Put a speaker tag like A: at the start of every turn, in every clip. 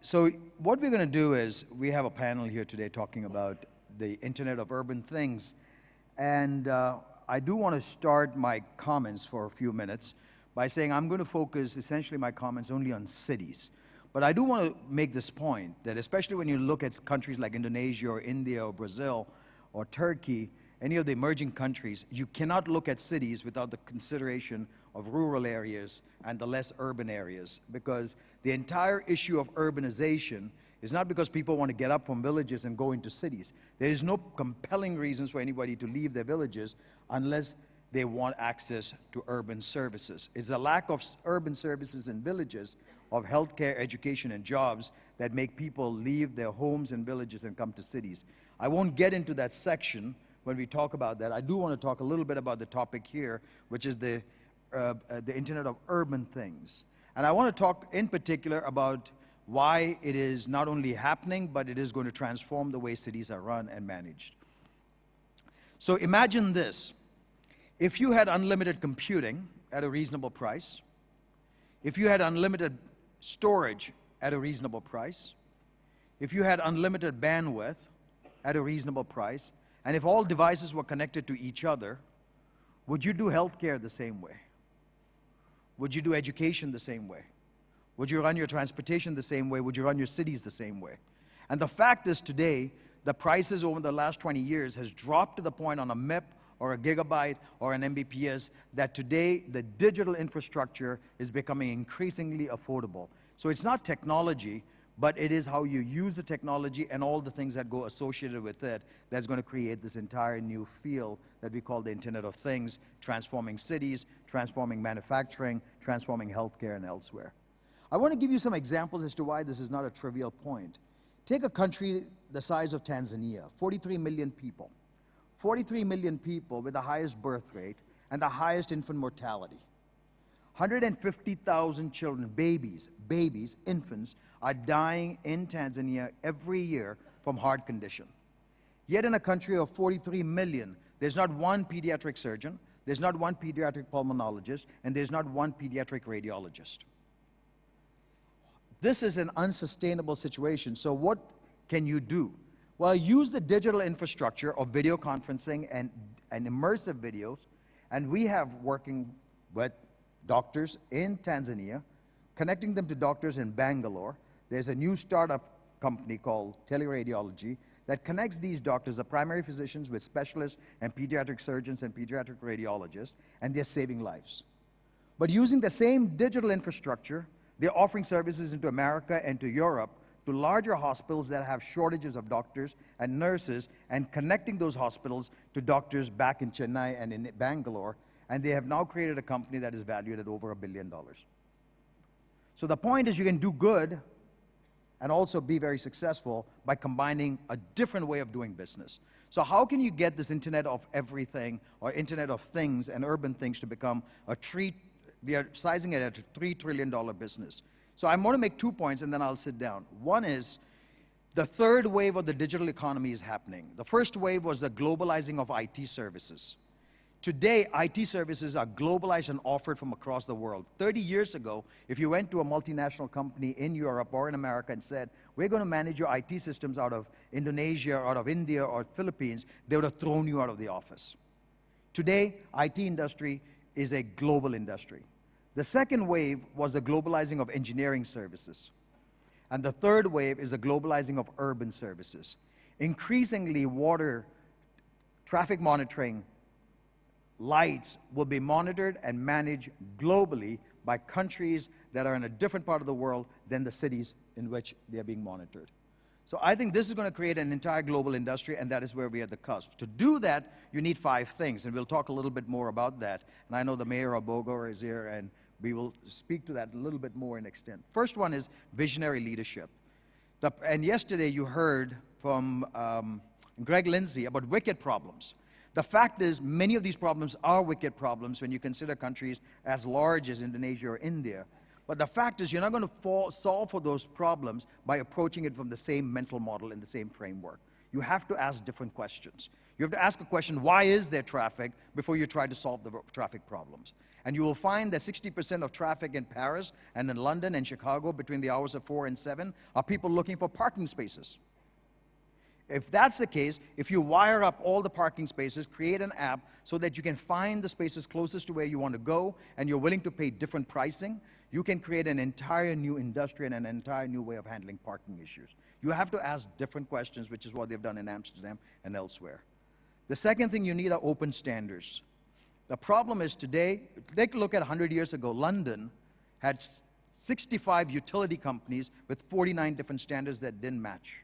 A: So what we're going to do is, we have a panel here today talking about the Internet of Urban Things. And I do want to start my comments for a few minutes by saying I'm going to focus essentially my comments only on cities. But I do want to make this point that especially when you look at countries like Indonesia or India or Brazil or Turkey, any of the emerging countries, you cannot look at cities without the consideration of rural areas and the less urban areas, because the entire issue of urbanization is not because people want to get up from villages and go into cities. There is no compelling reasons for anybody to leave their villages unless they want access to urban services. It's a lack of urban services in villages, of healthcare, education, and jobs that make people leave their homes and villages and come to cities. I won't get into that section when we talk about that. I do want to talk a little bit about the topic here, which is the Internet of Urban Things. And I want to talk in particular about why it is not only happening, but it is going to transform the way cities are run and managed. So imagine this. If you had unlimited computing at a reasonable price, if you had unlimited storage at a reasonable price, if you had unlimited bandwidth at a reasonable price, and if all devices were connected to each other, would you do healthcare the same way? Would you do education the same way? Would you run your transportation the same way? Would you run your cities the same way? And the fact is today, the prices over the last 20 years has dropped to the point on a MIP or a gigabyte or an Mbps that today the digital infrastructure is becoming increasingly affordable. So it's not technology, but it is how you use the technology and all the things that go associated with it that's going to create this entire new field that we call the Internet of Things, transforming cities, transforming manufacturing, transforming healthcare and elsewhere. I want to give you some examples as to why this is not a trivial point. Take a country the size of Tanzania, 43 million people. 43 million people with the highest birth rate and the highest infant mortality. 150,000 children, babies, infants, are dying in Tanzania every year from heart condition. Yet in a country of 43 million, there's not one pediatric surgeon, there's not one pediatric pulmonologist, and there's not one pediatric radiologist. This is an unsustainable situation, so what can you do? Well, use the digital infrastructure of video conferencing and immersive videos, and we have working with doctors in Tanzania, connecting them to doctors in Bangalore. There's a new startup company called Teleradiology that connects these doctors, the primary physicians, with specialists and pediatric surgeons and pediatric radiologists, and they're saving lives. But using the same digital infrastructure, they're offering services into America and to Europe to larger hospitals that have shortages of doctors and nurses, and connecting those hospitals to doctors back in Chennai and in Bangalore, and they have now created a company that is valued at over $1 billion. So the point is you can do good and also be very successful by combining a different way of doing business. So how can you get this Internet of Everything or Internet of Things and urban things to become we are sizing it at a $3 trillion business. So I'm going to make 2 points and then I'll sit down. One is the third wave of the digital economy is happening. The first wave was the globalizing of IT services. Today, IT services are globalized and offered from across the world. 30 years ago, if you went to a multinational company in Europe or in America and said, we're going to manage your IT systems out of Indonesia, out of India, or Philippines, they would have thrown you out of the office. Today, IT industry is a global industry. The second wave was the globalizing of engineering services. And the third wave is the globalizing of urban services. Increasingly, water, traffic monitoring, lights will be monitored and managed globally by countries that are in a different part of the world than the cities in which they are being monitored. So I think this is going to create an entire global industry, and that is where we are at the cusp. To do that, you need 5 things, and we'll talk a little bit more about that. And I know the mayor of Bogor is here, and we will speak to that a little bit more in extent. First one is visionary leadership. And yesterday you heard from Greg Lindsay about wicked problems. The fact is, many of these problems are wicked problems when you consider countries as large as Indonesia or India. But the fact is, you're not going to solve for those problems by approaching it from the same mental model and the same framework. You have to ask different questions. You have to ask a question, why is there traffic, before you try to solve the traffic problems. And you will find that 60% of traffic in Paris and in London and Chicago between the hours of 4 and 7 are people looking for parking spaces. If that's the case, if you wire up all the parking spaces, create an app so that you can find the spaces closest to where you want to go, and you're willing to pay different pricing, you can create an entire new industry and an entire new way of handling parking issues. You have to ask different questions, which is what they've done in Amsterdam and elsewhere. The second thing you need are open standards. The problem is today, take a look at 100 years ago, London had 65 utility companies with 49 different standards that didn't match.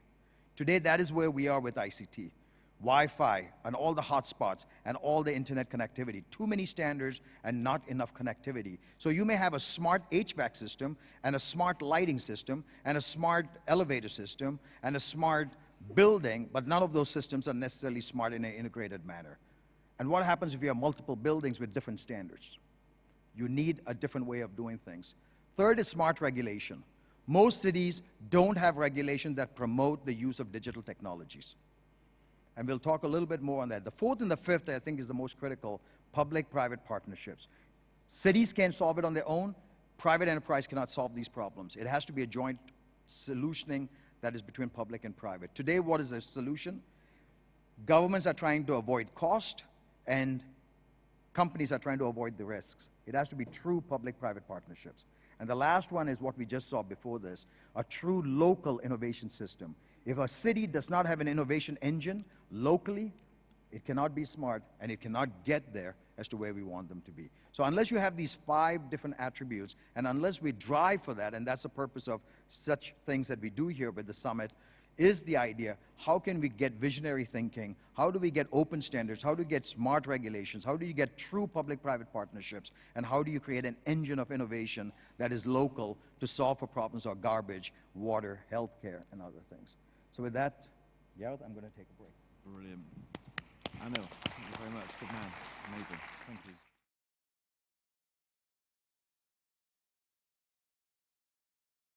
A: Today, that is where we are with ICT. Wi-Fi and all the hotspots and all the internet connectivity. Too many standards and not enough connectivity. So you may have a smart HVAC system and a smart lighting system and a smart elevator system and a smart building, but none of those systems are necessarily smart in an integrated manner. And what happens if you have multiple buildings with different standards? You need a different way of doing things. Third is smart regulation. Most cities don't have regulation that promote the use of digital technologies. And we'll talk a little bit more on that. The fourth and the fifth, I think, is the most critical, public-private partnerships. Cities can't solve it on their own. Private enterprise cannot solve these problems. It has to be a joint solutioning that is between public and private. Today, what is the solution? Governments are trying to avoid cost, and companies are trying to avoid the risks. It has to be true public-private partnerships. And the last one is what we just saw before this, a true local innovation system. If a city does not have an innovation engine locally, it cannot be smart, and it cannot get there as to where we want them to be. So unless you have these 5 different attributes, and unless we drive for that, and that's the purpose of such things that we do here with the summit, is the idea, how can we get visionary thinking? How do we get open standards? How do we get smart regulations? How do you get true public-private partnerships? And how do you create an engine of innovation that is local to solve for problems of garbage, water, healthcare, and other things? So with that, Gareth, I'm going to take a break.
B: Brilliant. Anil, thank you very much. Good man. Amazing. Thank you.